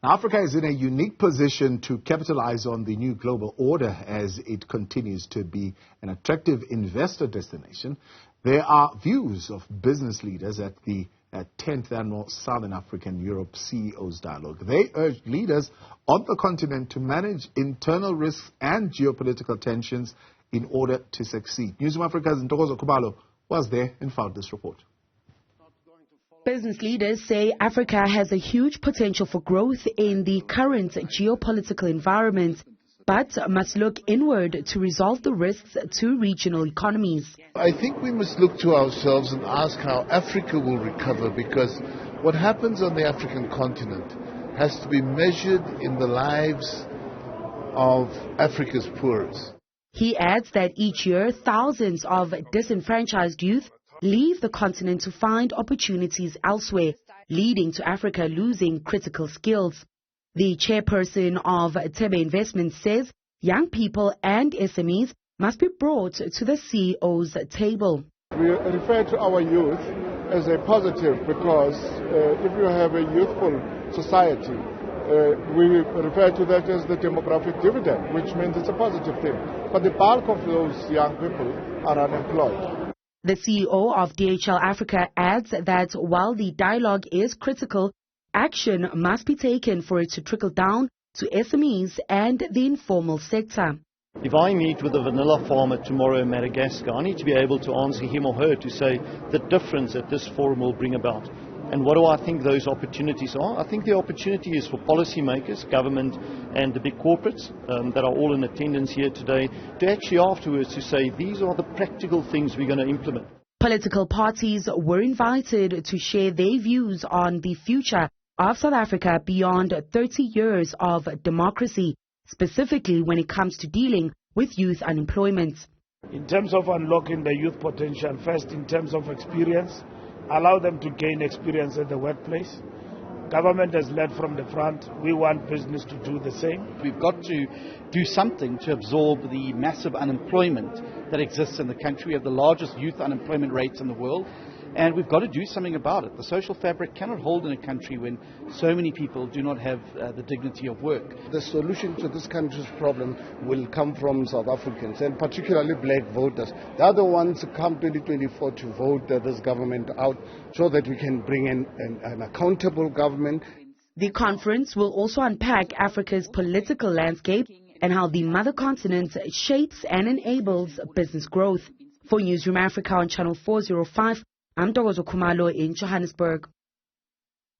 Now, Africa is in a unique position to capitalize on the new global order as it continues to be an attractive investor destination. There are views of business leaders at the 10th Annual Southern African Europe CEOs Dialogue. They urged leaders on the continent to manage internal risks and geopolitical tensions in order to succeed. Newzroom Afrika's Ntokozo Khumalo was there and found this report. Business leaders say Africa has a huge potential for growth in the current geopolitical environment, but must look inward to resolve the risks to regional economies. I think we must look to ourselves and ask how Africa will recover, because what happens on the African continent has to be measured in the lives of Africa's poorest. He adds that each year thousands of disenfranchised youth leave the continent to find opportunities elsewhere, leading to Africa losing critical skills. The chairperson of Tebe Investments says young people and SMEs must be brought to the CEO's table. We refer to our youth as a positive because if you have a youthful society, we refer to that as the demographic dividend, which means it's a positive thing. But the bulk of those young people are unemployed. The CEO of DHL Africa adds that while the dialogue is critical, action must be taken for it to trickle down to SMEs and the informal sector. If I meet with a vanilla farmer tomorrow in Madagascar, I need to be able to answer him or her to say the difference that this forum will bring about. And what do I think those opportunities are? I think the opportunity is for policymakers, government and the big corporates that are all in attendance here today to actually afterwards to say these are the practical things we're going to implement. Political parties were invited to share their views on the future of South Africa beyond 30 years of democracy, specifically when it comes to dealing with youth unemployment. In terms of unlocking the youth potential, first in terms of experience, allow them to gain experience at the workplace. Government has led from the front. We want business to do the same. We've got to do something to absorb the massive unemployment that exists in the country. We have the largest youth unemployment rates in the world, and we've got to do something about it. The social fabric cannot hold in a country when so many people do not have the dignity of work. The solution to this country's problem will come from South Africans, and particularly black voters. They are the ones who come 2024 to vote this government out so that we can bring in an accountable government. The conference will also unpack Africa's political landscape and how the mother continent shapes and enables business growth. For Newzroom Africa on Channel 405, I'm Ntokozo Khumalo in Johannesburg.